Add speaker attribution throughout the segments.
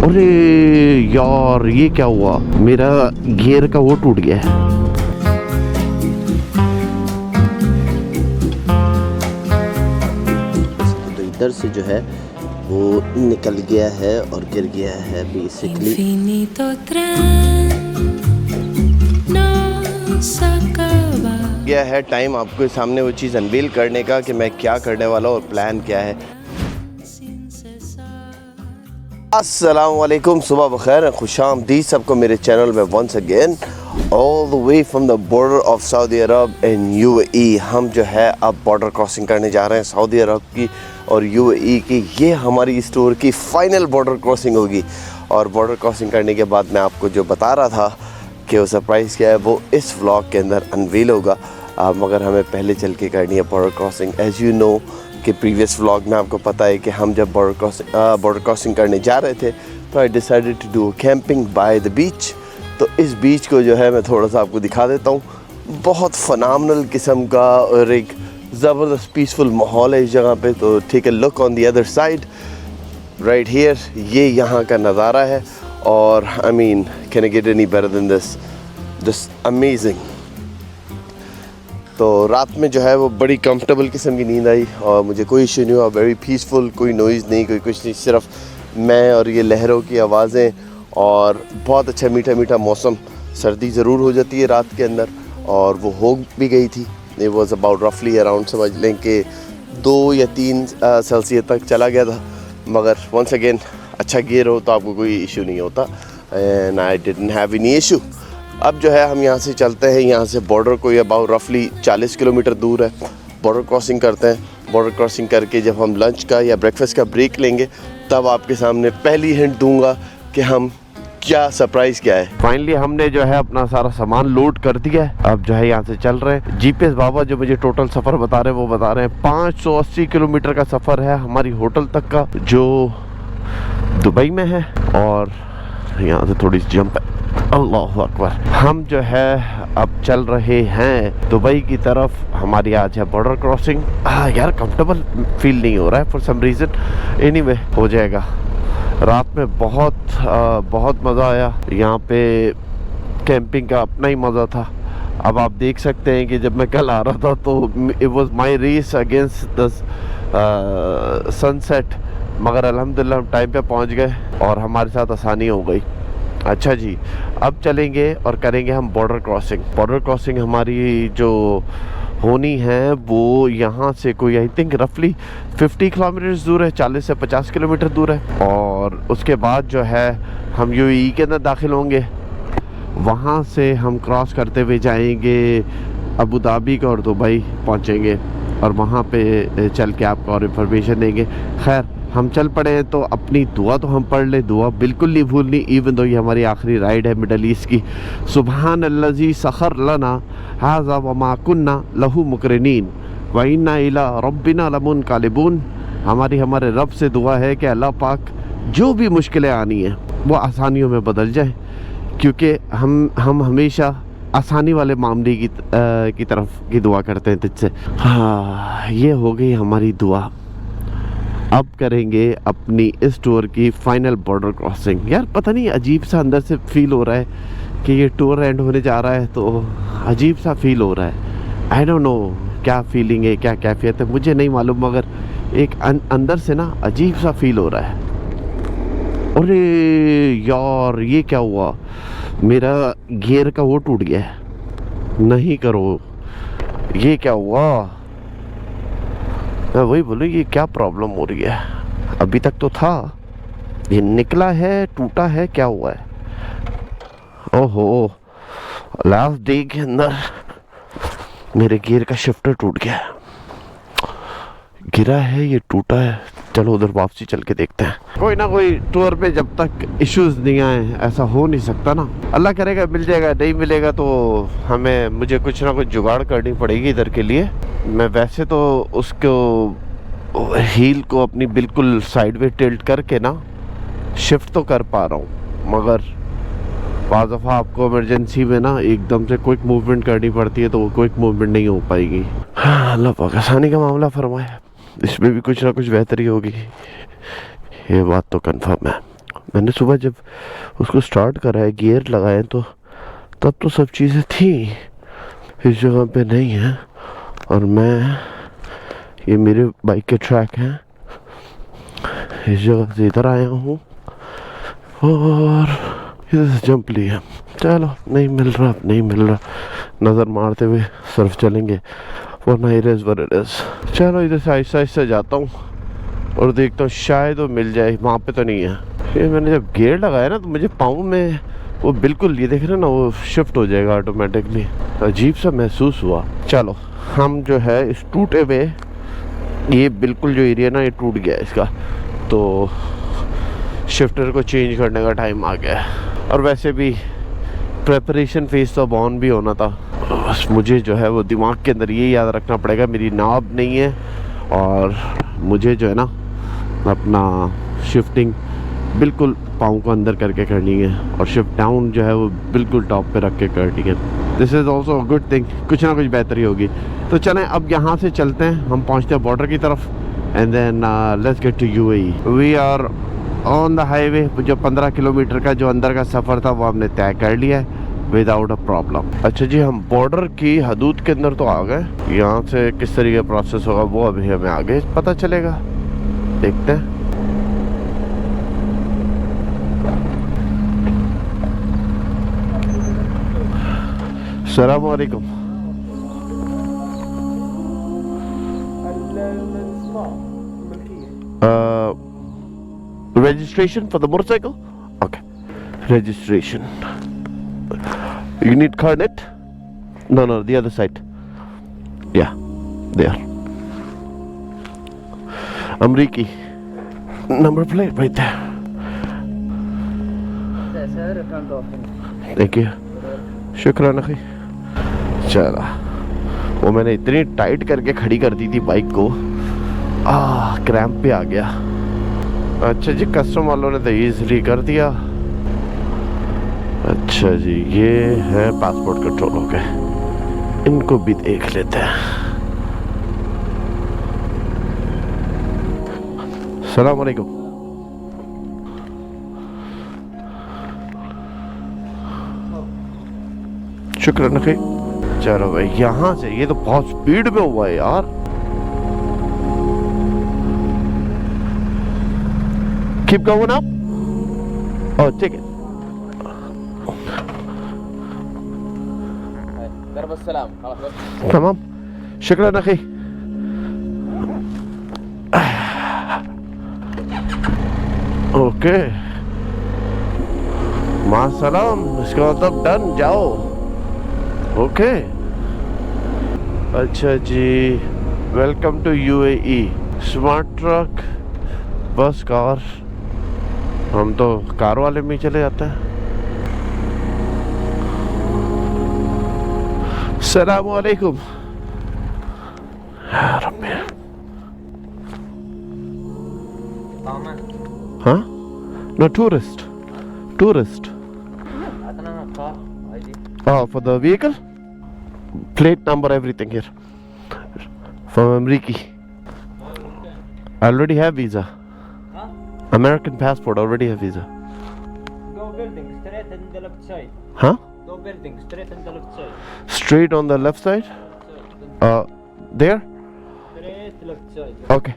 Speaker 1: अरे यार ये क्या हुआ, मेरा गियर का वो टूट गया है। तो इधर से जो है वो निकल गया है और गिर गया है बेसिकली। गया है टाइम आपके सामने वो चीज़ अनवील करने का कि मैं क्या करने वाला हूँ और प्लान क्या है। अस्सलाम वालेकुम, सुबह बखैर, खुशामदीद सबको मेरे चैनल में once again all the way from the border of Saudi Arab and UAE. हम जो है अब बॉर्डर क्रॉसिंग करने जा रहे हैं सऊदी अरब की और यूएई की। ये हमारी इस टूर की फ़ाइनल बॉर्डर क्रॉसिंग होगी और बॉर्डर क्रॉसिंग करने के बाद मैं आपको जो बता रहा था कि वो सरप्राइज़ क्या है वो इस व्लॉग के अंदर अनवील होगा। मगर हमें पहले चल के करनी है border crossing. As you know कि प्रीवियस व्लॉग में आपको पता है कि हम जब बॉर्डर क्रॉसिंग करने जा रहे थे तो I decided to do camping by the beach. तो इस बीच को जो है मैं थोड़ा सा आपको दिखा देता हूँ। बहुत फ़नामिनल किस्म का और एक ज़बरदस्त पीसफुल माहौल है इस जगह पे। तो take a look on the other side right here. ये यहाँ का नज़ारा है और I mean can I get any better than this amazing. तो रात में जो है वो बड़ी कंफर्टेबल किस्म की नींद आई और मुझे कोई इशू नहीं हुआ। वेरी पीसफुल, कोई नॉइज़ नहीं, कोई कुछ नहीं, सिर्फ मैं और ये लहरों की आवाज़ें और बहुत अच्छा मीठा मीठा मौसम। सर्दी ज़रूर हो जाती है रात के अंदर और वो हो भी गई थी। इट वॉज अबाउट रफली अराउंड समझ लें कि 2 या 3 सेल्सियस तक चला गया था। मगर वंस अगेन अच्छा गियर हो तो आपको कोई इशू नहीं होता and I didn't have any issue. अब जो है हम यहाँ से चलते हैं। यहाँ से बॉर्डर कोई अबाउट रफली 40 किलोमीटर दूर है। बॉर्डर क्रॉसिंग करते हैं। बॉर्डर क्रॉसिंग करके जब हम लंच का या ब्रेकफास्ट का ब्रेक लेंगे तब आपके सामने पहली हिंट दूंगा कि हम क्या सरप्राइज़ क्या है। फाइनली हमने जो है अपना सारा सामान लोड कर दिया है। अब जो है यहाँ से चल रहे हैं। जीपीएस बाबा जो मुझे टोटल सफ़र बता रहे हैं वो बता रहे हैं 580 किलोमीटर का सफ़र है हमारी होटल तक का जो दुबई में है। और यहाँ से थोड़ी सी जंप है। अल्लाह अकबर। हम जो है अब चल रहे हैं दुबई की तरफ। हमारी आज है बॉर्डर क्रॉसिंग। यार कंफर्टेबल फील नहीं हो रहा है फॉर सम रीज़न। एनीवे हो जाएगा। रात में बहुत मज़ा आया। यहाँ पे कैंपिंग का अपना ही मज़ा था। अब आप देख सकते हैं कि जब मैं कल आ रहा था तो it was my race against the sunset. मगर अल्हम्दुलिल्लाह हम टाइम पे पहुँच गए और हमारे साथ आसानी हो गई। अच्छा जी, अब चलेंगे और करेंगे हम बॉर्डर क्रॉसिंग। बॉर्डर क्रॉसिंग हमारी जो होनी है वो यहाँ से कोई आई थिंक रफली 50 किलोमीटर दूर है, 40 से 50 किलोमीटर दूर है। और उसके बाद जो है हम यूएई के अंदर दाखिल होंगे। वहाँ से हम क्रॉस करते हुए जाएंगे अबू धाबी का और दुबई पहुँचेंगे और वहाँ पे चल के आपको और इन्फॉर्मेशन देंगे। खैर हम चल पड़े हैं तो अपनी दुआ तो हम पढ़ ले। दुआ बिल्कुल नहीं भूलनी इवन दो ये हमारी आखिरी राइड है मिडल ईस्ट की। सुबहान अल्लज़ी सखर लना हाज़ा व मा कुन्ना लहू मुकरिनीन व इन्ना इला रब्बिना लमुनक़लिबून। हमारे रब से दुआ है कि अल्लाह पाक जो भी मुश्किलें आनी हैं वो आसानियों में बदल जाए, क्योंकि हम हमेशा आसानी वाले मामले की तरफ की दुआ करते हैं तुझसे। हाँ, ये हो गई हमारी दुआ। अब करेंगे अपनी इस टूर की फाइनल बॉर्डर क्रॉसिंग। यार पता नहीं अजीब सा अंदर से फील हो रहा है कि ये टूर एंड होने जा रहा है तो अजीब सा फील हो रहा है। आई डोंट नो क्या फीलिंग है, क्या कैफियत है, मुझे नहीं मालूम, मगर एक अंदर से ना अजीब सा फील हो रहा है। अरे यार ये क्या हुआ, मेरा गियर का वो टूट गया है। नहीं करो, ये क्या हुआ, मैं वही बोलूँ ये क्या प्रॉब्लम हो रही है। अभी तक तो था, ये निकला है, टूटा है, क्या हुआ है। ओहो, लास्ट डे के अंदर मेरे गियर का शिफ्टर टूट गया है। गिरा है, ये टूटा है। चलो उधर वापसी चल के देखते हैं। कोई ना कोई टूर पे जब तक इश्यूज नहीं आए ऐसा हो नहीं सकता ना। अल्लाह करेगा मिल जाएगा, नहीं मिलेगा तो मुझे कुछ ना कुछ जुगाड़ करनी पड़ेगी इधर के लिए। मैं वैसे तो उसको हील को अपनी बिल्कुल साइड वे टिल्ट करके ना शिफ्ट तो कर पा रहा हूँ, मगर बाज़ दफ़ा आपको इमरजेंसी में ना एकदम से क्विक मूवमेंट करनी पड़ती है तो वो क्विक मूवमेंट नहीं हो पाएगी। हाँ, अल्लाह पाक आसानी का मामला फरमाए। इसमें भी कुछ ना कुछ बेहतरी होगी, ये बात तो कंफर्म है। मैंने सुबह जब उसको स्टार्ट करा है, गियर लगाए तो तब तो सब चीज़ें थी, इस जगह पे नहीं है। और मैं, ये मेरे बाइक के ट्रैक हैं, इस जगह से इधर आया हूँ और इधर से जंप लिया। चलो नहीं मिल रहा, नहीं मिल रहा, नज़र मारते हुए सिर्फ चलेंगे, वरना it is what it is. चलो इधर से आहिस्ता आहिस्ता जाता हूँ और देखता हूँ शायद वो मिल जाए। वहाँ पे तो नहीं है। ये मैंने जब गियर लगाया ना तो मुझे पाँव में वो बिल्कुल, ये देख रहे ना, वो शिफ्ट हो जाएगा ऑटोमेटिकली। अजीब सा महसूस हुआ। चलो हम जो है इस टूटे हुए, ये बिल्कुल जो एरिया ना ये टूट गया इसका, तो शिफ्टर को चेंज करने का टाइम आ गया है। और वैसे भी प्रेपरेशन फेज तो अब ऑन भी होना था। बस मुझे जो है वो दिमाग के अंदर ये याद रखना पड़ेगा, मेरी नाब नहीं है और मुझे जो है ना अपना शिफ्टिंग बिल्कुल पाँव को अंदर करके करनी है और शिफ्ट डाउन जो है वो बिल्कुल टॉप पे रख के करनी है। This is also a good thing, कुछ ना कुछ बेहतरी होगी। तो चलें अब यहाँ से चलते हैं, हम पहुँचते हैं बॉर्डर की तरफ and then let's get to UAE. We are on the highway. जो 15 किलोमीटर का जो अंदर का सफ़र था वो हमने तय कर लिया है विदाउट अ प्रॉब्लम। अच्छा जी, हम बॉर्डर की हदूद के अंदर तो आ गए। यहाँ से किस तरीके का प्रोसेस होगा वो अभी हमें आगे पता चलेगा, देखते हैं। अस्सलाम वालेकुम। Registration for the motorcycle? Okay. Registration. You need carnet? No, the other side. Yeah, there. Amriki. Number plate right there. Thank you. शुक्रान अखी। चला, वो मैंने इतनी टाइट करके खड़ी कर दी थी बाइक को, क्रैम्प पे आ गया। अच्छा जी, कस्टम वालों ने तो ईजिली कर दिया। अच्छा जी, ये है पासपोर्ट कंट्रोल हो गए, इनको भी देख लेते हैं। सलाम अलैकुम। शुक्र नखी। चलो भाई, यहाँ से ये तो बहुत स्पीड में हुआ है यार। Keep going up. Oh, take it. तमाम, शुक्र नखी। ओके, मां सलाम, इसका मतलब डन, जाओ। ओके, अच्छा जी, welcome to UAE. Smart truck, bus, car, हम तो कार वाले में ही चले जाते हैं। अस्सलाम वालेकुम। हाँ, no, tourist. Oh, for the vehicle, plate number, everything here. From Amriki. I already have visa. American passport, already have visa.
Speaker 2: Go building straight on the left side.
Speaker 1: Huh?
Speaker 2: Go building straight on the left side.
Speaker 1: Straight on the left side? There?
Speaker 2: Straight left side.
Speaker 1: Okay.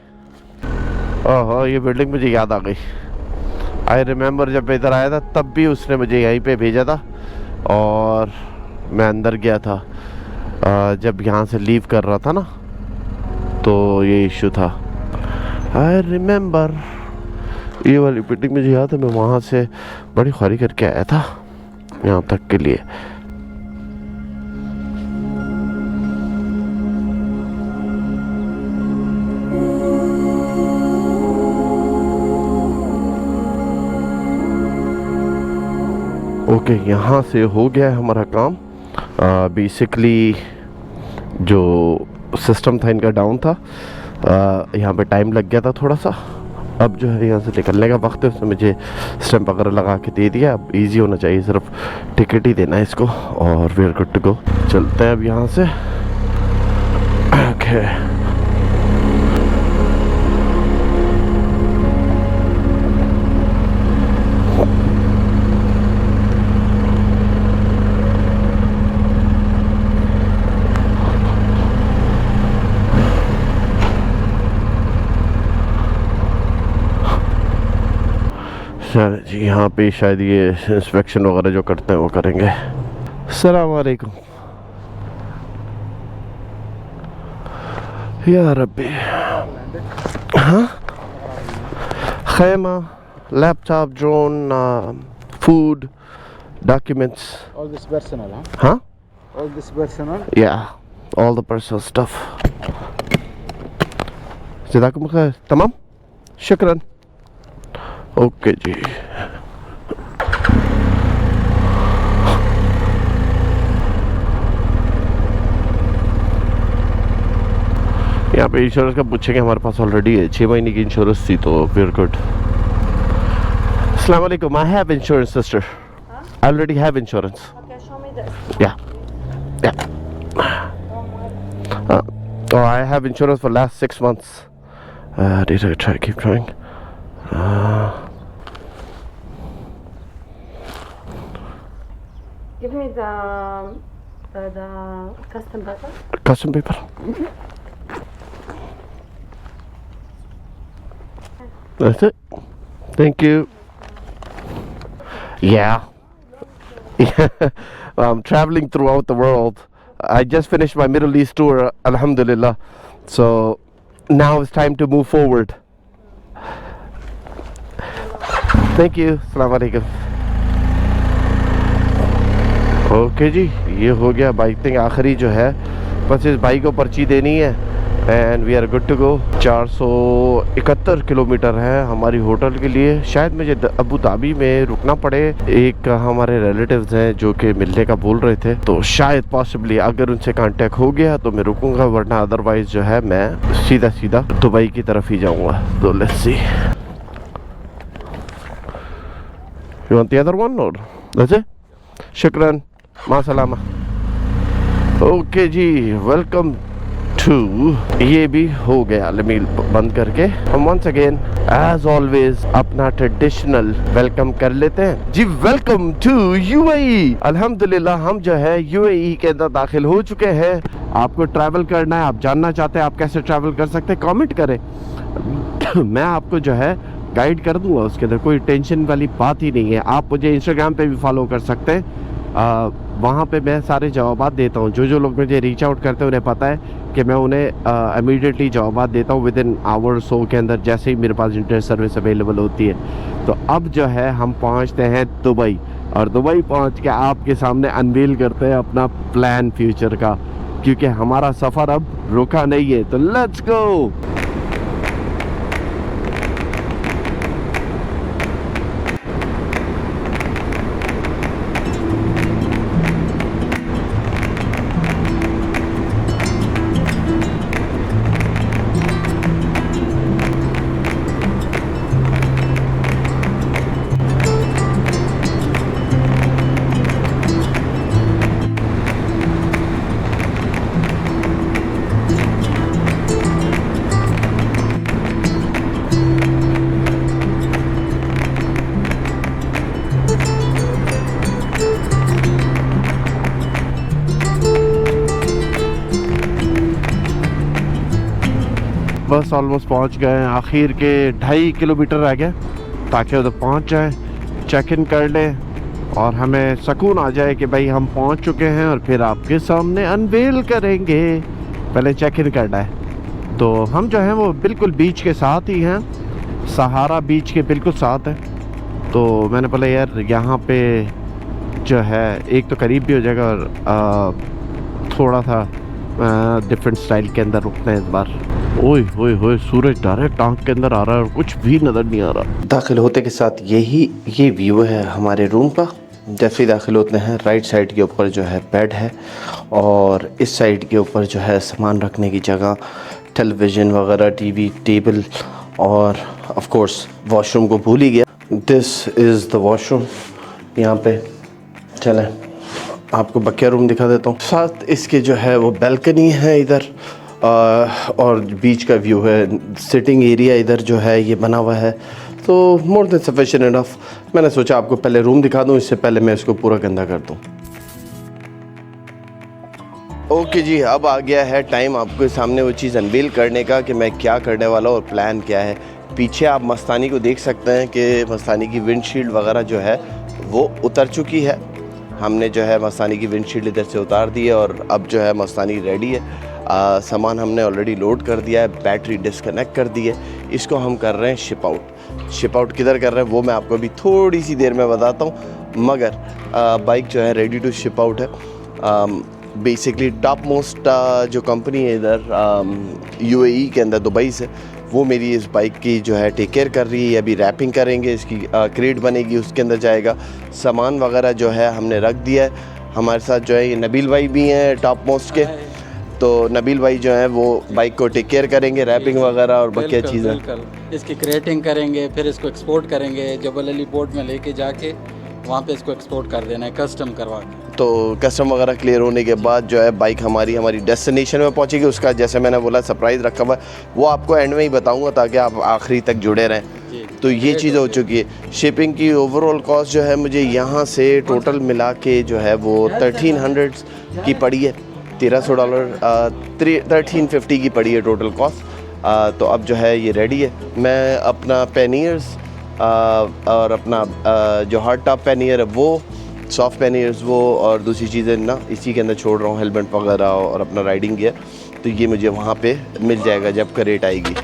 Speaker 1: ओह, ये building मुझे याद आ गई। I remember, जब मैं इधर आया था तब भी उसने मुझे यहीं पे भेजा था और मैं अंदर गया था जब यहाँ से लीव कर रहा था ना, तो ये इशू था। आई रिमेम्बर, ये वाली बिल्डिंग मुझे याद है, मैं वहाँ से बड़ी ख्वारी करके आया था यहाँ तक के लिए। ओके, यहाँ से हो गया है हमारा काम। बेसिकली जो सिस्टम था इनका डाउन था, यहाँ पे टाइम लग गया था थोड़ा सा। अब जो है यहाँ से निकलने का वक्त है, उसने मुझे स्टैम्प वगैरह लगा के दे दिया। अब इजी होना चाहिए, सिर्फ टिकट ही देना है इसको और we are good to go. चलते हैं अब यहाँ से। ओके, चल जी, यहाँ पे शायद ये इंस्पेक्शन वगैरह जो करते हैं वो करेंगे। अस्सलाम वालेकुम। या रब्बी। हाँ, Khaimah, laptop, drone, food, documents.
Speaker 3: All this personal, huh?
Speaker 1: Huh?
Speaker 3: All this personal.
Speaker 1: Yeah, all the personal stuff. जज़ाकुम खैर। तमाम, शुक्रन। ओके जी। यहाँ पे इंश्योरेंस का पूछेंगे, हमारे पास ऑलरेडी है 6 महीने की इंश्योरेंस थी, तो we are good. Assalamu alaikum. I have insurance, sister.
Speaker 4: Huh?
Speaker 1: I already have insurance.
Speaker 4: Okay, show me this.
Speaker 1: Yeah. Yeah. Oh, I have insurance for last 6 months. Did I try? Keep trying.
Speaker 4: Give me the custom paper.
Speaker 1: Custom paper. That's it. Thank you. Yeah. I'm traveling throughout the world. I just finished my Middle East tour, alhamdulillah. So now it's time to move forward. Thank you. Assalamu alaikum. Okay जी, ये हो गया bike thing आखिरी जो है, बस इस bike को पर्ची देनी है and we are good to go. 471 kilometre है हमारी होटल के लिए। शायद मुझे अबू धाबी में रुकना पड़े, एक हमारे रिलेटिव्स हैं जो कि मिलने का बोल रहे थे, तो शायद पॉसिबली अगर उनसे कांटेक्ट हो गया तो मैं रुकूंगा, वरना अदरवाइज जो है मैं सीधा सीधा दुबई की तरफ ही जाऊंगा। तो let's see. You want the other one or that's it? शुक्रन, मा सलामा। ओके जी, वेलकम टू। ये भी हो गया मील बंद करके। हम वंस अगेन एज ऑलवेज अपना ट्रेडिशनल वेलकम कर लेते हैं जी। Welcome to UAE. अल्हम्दुलिल्लाह हम जो है यूएई के अंदर दाखिल हो चुके हैं। आपको ट्रैवल करना है, आप जानना चाहते हैं आप कैसे ट्रैवल कर सकते हैं, कमेंट करें। मैं आपको जो है गाइड कर दूंगा, उसके अंदर कोई टेंशन वाली बात ही नहीं है। आप मुझे इंस्टाग्राम पे भी फॉलो कर सकते हैं, वहाँ पे मैं सारे जवाबात देता हूँ। जो लोग मुझे रीच आउट करते हैं उन्हें पता है कि मैं उन्हें इमीडिएटली जवाबात देता हूँ विद इन आवर सो के अंदर, जैसे ही मेरे पास इंटरनेट सर्विस अवेलेबल होती है। तो अब जो है हम पहुँचते हैं दुबई, और दुबई पहुँच के आपके सामने अनवील करते हैं अपना प्लान फ्यूचर का, क्योंकि हमारा सफ़र अब रुका नहीं है। तो लेट्स गो। बस ऑलमोस्ट पहुंच गए हैं, आखिर के 2.5 किलोमीटर रह गए ताकि उधर पहुंच जाए, चेक इन कर लें और हमें सुकून आ जाए कि भाई हम पहुंच चुके हैं, और फिर आपके सामने अनवेल करेंगे। पहले चेक इन करना है। तो हम जो हैं वो बिल्कुल बीच के साथ ही हैं, सहारा बीच के बिल्कुल साथ है। तो मैंने बोला यार यहाँ पे जो है एक तो करीब भी हो जाएगा और थोड़ा सा डिफरेंट स्टाइल के अंदर रुकते हैं इस बार। ओए होए होए, सूरज डायरेक्ट आँख के अंदर आ रहा है और कुछ भी नज़र नहीं आ रहा। दाखिल होते के साथ ये व्यू है हमारे रूम का। जैसे ही दाखिल होते हैं राइट साइड के ऊपर जो है बेड है, और इस साइड के ऊपर जो है सामान रखने की जगह, टेलीविज़न वगैरह, टीवी, टेबल, और ऑफ कोर्स वॉशरूम को भूल ही गया। This is the washroom. यहाँ पे चलें आपको बकिया रूम दिखा देता हूँ। साथ इसके जो है वो बैल्कनी है इधर, और बीच का व्यू है। सिटिंग एरिया इधर जो है ये बना हुआ है, तो मोर देन सफिशिएंट इनफ। मैंने सोचा आपको पहले रूम दिखा दूँ, इससे पहले मैं इसको पूरा गंदा कर दूँ। ओके जी, अब आ गया है टाइम आपके सामने वो चीज़ अनवील करने का कि मैं क्या करने वाला हूँ और प्लान क्या है।
Speaker 5: पीछे आप मस्तानी को देख सकते हैं कि मस्तानी की विंडशील्ड वगैरह जो है वो उतर चुकी है। हमने जो है मस्तानी की विंडशील्ड इधर से उतार दी है और अब जो है मस्तानी रेडी है। सामान हमने ऑलरेडी लोड कर दिया है, बैटरी डिस्कनेक्ट कर दी है। इसको हम कर रहे हैं शिप आउट। शिप आउट किधर कर रहे हैं वो मैं आपको अभी थोड़ी सी देर में बताता हूँ, मगर बाइक जो है रेडी टू शिप आउट है। बेसिकली टॉप मोस्ट जो कंपनी है इधर UAE के अंदर दुबई से, वो मेरी इस बाइक की जो है टेक केयर कर रही है। अभी रैपिंग करेंगे, इसकी क्रेट बनेगी, उसके अंदर जाएगा। सामान वगैरह जो है हमने रख दिया है। हमारे साथ जो है ये नबील भाई भी हैं टॉप मोस्ट के, तो नबील भाई जो है वो बाइक को टेक केयर करेंगे, रैपिंग वगैरह और बाकी चीज़ें।
Speaker 6: इसकी क्रेटिंग करेंगे, फिर इसको एक्सपोर्ट करेंगे, जबल अली पोर्ट में लेके जाके वहाँ पे इसको एक्सपोर्ट कर देना है कस्टम करवा के।
Speaker 5: तो कस्टम वगैरह क्लियर होने के बाद जो है बाइक हमारी डेस्टिनेशन में पहुंचेगी। उसका जैसे मैंने बोला सरप्राइज़ रखा हुआ है, वो आपको एंड में ही बताऊंगा ताकि आप आखिरी तक जुड़े रहें। तो ये चीज़ हो चुकी है। शिपिंग की ओवरऑल कॉस्ट जो है मुझे यहाँ से टोटल मिला के जो है वो 1300 की पड़ी है, $1300 1350 की पड़ी है टोटल कॉस्ट। तो अब जो है ये रेडी है। मैं अपना पैनियर्स और अपना जो हार्ड टॉप पैनियर है वो, सॉफ्ट पैनियर्स वो, और दूसरी चीज़ें ना इसी के अंदर छोड़ रहा हूँ, हेलमेट वगैरह और अपना राइडिंग गियर। तो ये मुझे वहाँ पे मिल जाएगा जब करेट आएगी।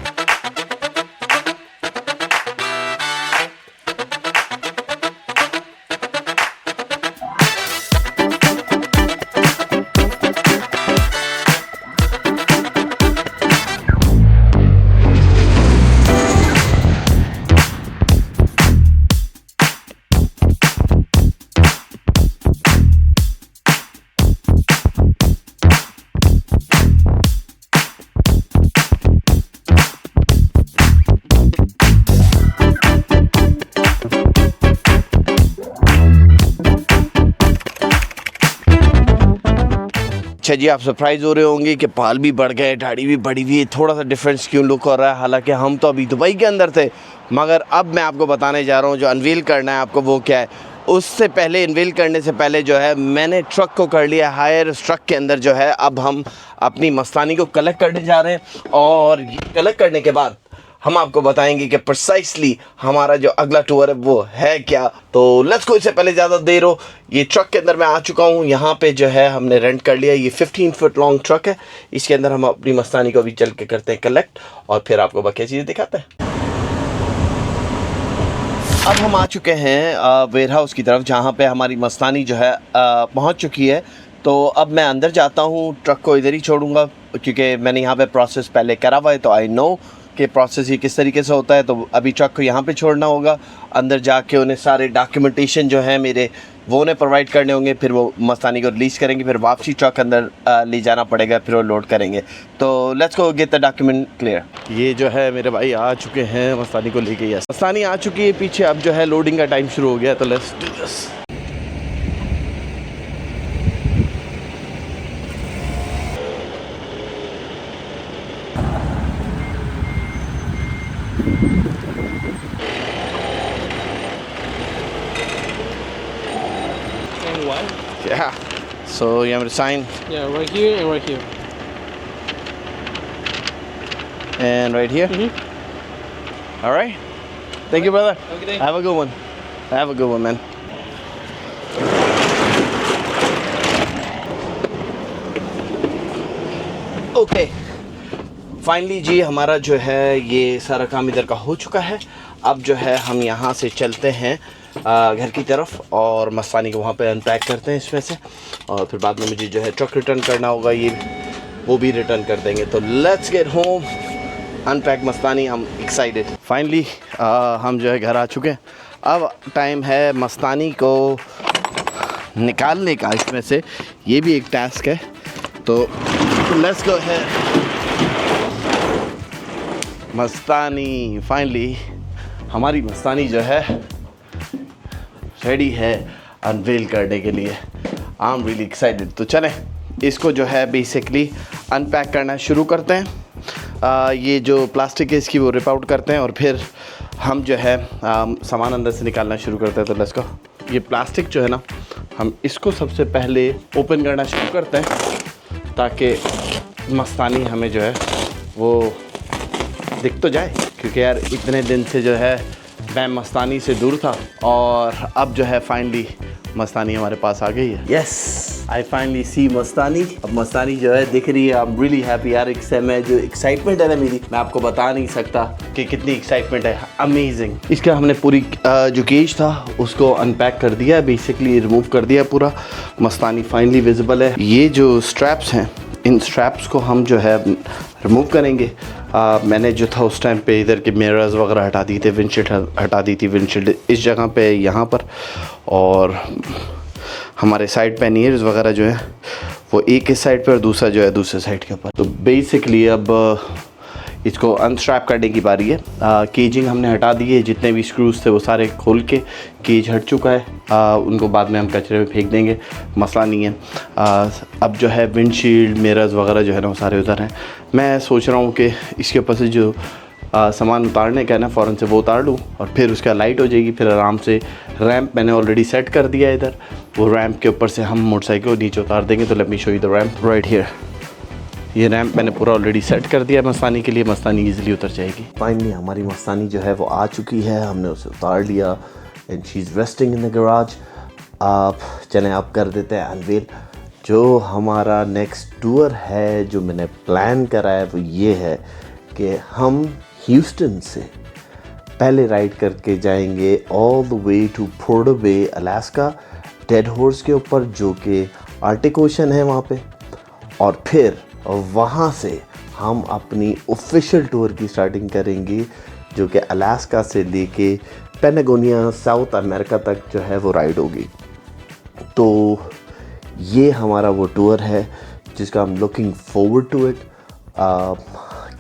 Speaker 5: अच्छा जी, आप सरप्राइज़ हो रहे होंगे कि बाल भी बढ़ गए, दाढ़ी भी बढ़ी हुई है, थोड़ा सा डिफरेंस क्यों लुक हो रहा है। हालांकि हम तो अभी दुबई के अंदर थे, मगर अब मैं आपको बताने जा रहा हूँ जो अनवील करना है आपको वो क्या है। उससे पहले, अनवील करने से पहले जो है मैंने ट्रक को कर लिया हायर। उस ट्रक के अंदर जो है अब हम अपनी मस्तानी को कलेक्ट करने जा रहे हैं और कलेक्ट करने के बाद हम आपको बताएंगे कि प्रिसाइसली हमारा जो अगला टूर है वो है क्या। तो लेट्स गो। इससे पहले ज़्यादा देर हो, ये ट्रक के अंदर मैं आ चुका हूँ। यहाँ पे जो है हमने रेंट कर लिया। ये 15 फुट लॉन्ग ट्रक है। इसके अंदर हम अपनी मस्तानी को भी चल के करते हैं कलेक्ट और फिर आपको बाकी चीज़ें दिखाते हैं। अब हम आ चुके हैं वेयर हाउस की तरफ, जहाँ पे हमारी मस्तानी जो है पहुँच चुकी है। तो अब मैं अंदर जाता हूँ, ट्रक को इधर ही छोड़ूंगा क्योंकि मैंने यहाँ पे प्रोसेस पहले करा हुआ है, तो आई नो कि प्रोसेस ये किस तरीके से होता है। तो अभी ट्रक को यहाँ पे छोड़ना होगा, अंदर जाके उन्हें सारे डॉक्यूमेंटेशन जो है मेरे वो उन्हें प्रोवाइड करने होंगे, फिर वो मस्तानी को रिलीज़ करेंगे, फिर वापसी ट्रक अंदर ले जाना पड़ेगा, फिर वो लोड करेंगे। तो let's go get the document clear. ये जो है मेरे भाई आ चुके हैं मस्तानी को लेके। यस, मस्तानी आ चुकी है पीछे। अब जो है लोडिंग का टाइम शुरू हो गया, तो let's do this. Yeah. So you want me to sign?
Speaker 7: Yeah, right here and right here.
Speaker 5: And right here? All right. Thank you, brother.
Speaker 7: Have a good day.
Speaker 5: Have a good one. Have a good one, man. Okay. Finally जी हमारा जो है ये सारा काम इधर का हो चुका है। अब जो है हम यहाँ से चलते हैं घर की तरफ और मस्तानी को वहाँ पे अनपैक करते हैं इसमें से, और फिर बाद में मुझे जो है ट्रक रिटर्न करना होगा, ये वो भी रिटर्न कर देंगे। तो लेट्स गेट होम, अनपैक मस्तानी। हम एक्साइटेड। फाइनली हम जो है घर आ चुके हैं। अब टाइम है मस्तानी को निकालने का इसमें से। ये भी एक टास्क है, तो लेट्स गो है। मस्तानी फाइनली, हमारी मस्तानी जो है रेडी है अनवील करने के लिए। आई एम रियली एक्साइटेड। तो चलें इसको जो है बेसिकली अनपैक करना शुरू करते हैं। ये जो प्लास्टिक है इसकी वो रिप आउट करते हैं और फिर हम जो है सामान अंदर से निकालना शुरू करते हैं। तो लेट्स गो। ये प्लास्टिक जो है ना, हम इसको सबसे पहले ओपन करना शुरू करते हैं ताकि मस्तानी हमें जो है वो दिख तो जाए। क्योंकि यार इतने दिन से जो है मैं मस्तानी से दूर था और अब जो है फाइनली मस्तानी हमारे पास आ गई है। यस, आई फाइनली सी मस्तानी। अब मस्तानी जो है दिख रही है। आई एम रियली हैप्पी यार। एक से मैं जो एक्साइटमेंट है ना मेरी, मैं आपको बता नहीं सकता कि कितनी एक्साइटमेंट है। अमेजिंग। इसका हमने पूरी जो केज था उसको अनपैक कर दिया, बेसिकली रिमूव कर दिया पूरा। मस्तानी फाइनली विजिबल है। ये जो स्ट्रैप्स हैं, इन स्ट्रैप्स को हम जो है रिमूव करेंगे। मैंने जो था उस टाइम पे इधर के मिरर्स वगैरह हटा दी थे, विंडशील्ड हटा दी थी। विंडशील्ड इस जगह पे, यहाँ पर, और हमारे साइड पैनियर्स वगैरह जो है वो एक इस साइड पे और दूसरा जो है दूसरे साइड के ऊपर। तो बेसिकली अब इसको अनस्ट्रैप करने की बारी है। केजिंग हमने हटा दी है, जितने भी स्क्रूज थे वो सारे खोल के केज हट चुका है। उनको बाद में हम कचरे में फेंक देंगे, मसला नहीं है। अब जो है विंडशील्ड मिरर्स वगैरह जो है ना वो सारे उधर हैं। मैं सोच रहा हूँ कि इसके ऊपर से जो सामान उतारने का है ना फ़ौरन से वो उतार लूँ और फिर उसका लाइट हो जाएगी। फिर आराम से रैंप मैंने ऑलरेडी सेट कर दिया है इधर, वो रैंप के ऊपर से हम मोटरसाइकिल को नीचे उतार देंगे। तो let me show you the ramp right here. ये रैंप मैंने पूरा ऑलरेडी सेट कर दिया है मस्तानी के लिए। मस्तानी इजीली उतर जाएगी। फाइनली हमारी मस्तानी जो है वो आ चुकी है, हमने उसे उतार लिया and she is resting in the garage. आप चलें आप कर देते हैं अनवील। जो हमारा नेक्स्ट टूर है जो मैंने प्लान करा है वो ये है कि हम ह्यूस्टन से पहले राइड करके जाएंगे all the way to Prudhoe Bay Alaska, Deadhorse के ऊपर, जो कि आर्टिक ओशन है वहाँ पे। और फिर वहाँ से हम अपनी ऑफिशियल टूर की स्टार्टिंग करेंगे, जो कि अलास्का से लेके पेटागोनिया साउथ अमेरिका तक जो है वो राइड होगी। तो ये हमारा वो टूर है जिसका हम looking forward to it.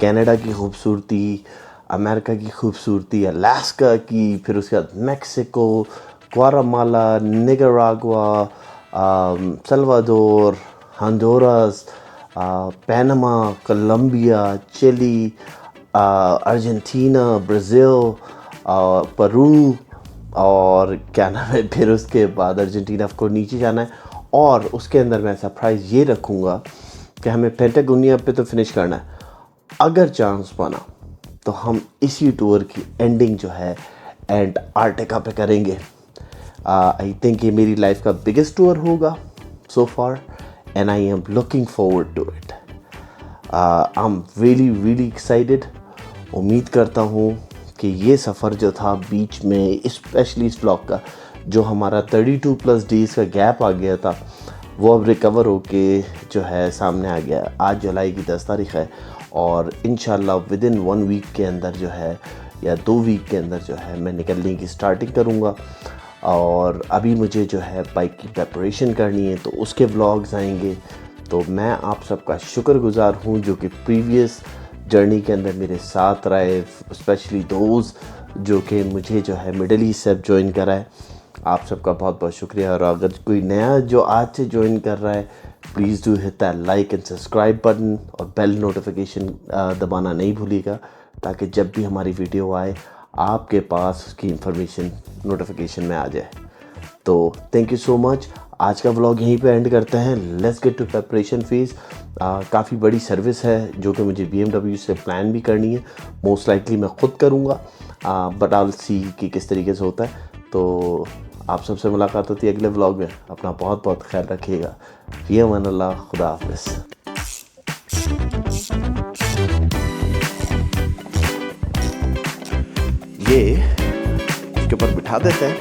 Speaker 5: Canada की खूबसूरती, अमेरिका की खूबसूरती, अलास्का की, फिर उसके बाद Mexico, Guatemala, Nicaragua, Salvador, Honduras, Panama, Colombia, Chile, Argentina, Brazil, Peru, और क्या नाम है, फिर उसके बाद अर्जेंटीना को नीचे जाना है। और उसके अंदर मैं सरप्राइज़ ये रखूँगा कि हमें पेटागोनिया पे तो फिनिश करना है। अगर चांस बना तो हम इसी टूर की एंडिंग जो है एंटार्क्टिका पे करेंगे। आई थिंक ये मेरी लाइफ का बिगेस्ट टूर होगा so far and I am looking forward to it. I am really excited. उम्मीद करता हूँ कि ये सफ़र जो था बीच में, स्पेशली इस व्लॉग का जो हमारा 32+ डेज़ का गैप आ गया था, वो अब रिकवर होके जो है सामने आ गया। आज जुलाई की 10 तारीख़ है और इंशाल्लाह विदिन 1 वीक के अंदर जो है या 2 वीक के अंदर जो है मैं निकलने की स्टार्टिंग करूँगा। और अभी मुझे जो है बाइक की प्रेपरेशन करनी है, तो उसके व्लॉग्स आएंगे। तो मैं आप सबका शुक्रगुज़ार हूँ जो कि प्रीवियस जर्नी के अंदर मेरे साथ रहे, स्पेशली दोस्त जो कि मुझे जो है मिडल ईस्ट से ज्वाइन करा है। आप सबका बहुत बहुत शुक्रिया। और अगर कोई नया जो आज से ज्वाइन कर रहा है, please do hit that like and subscribe button और बेल नोटिफिकेशन दबाना नहीं भूलिएगा, ताकि जब भी हमारी वीडियो आए आपके पास उसकी इंफॉर्मेशन नोटिफिकेशन में आ जाए। तो थैंक यू सो मच। आज का व्लॉग यहीं पे एंड करते हैं। Let's get to preparation phase. काफ़ी बड़ी सर्विस है जो कि मुझे BMW से प्लान भी करनी है। मोस्ट लाइकली मैं ख़ुद करूँगा, बट आई विल सी कि किस तरीके से होता है। तो आप सबसे मुलाकात होती है अगले व्लॉग में। अपना बहुत बहुत ख्याल रखिएगा। फ़ी अमान अल्लाह, खुदा हाफ़िज़। ये इसके ऊपर बिठा देते हैं।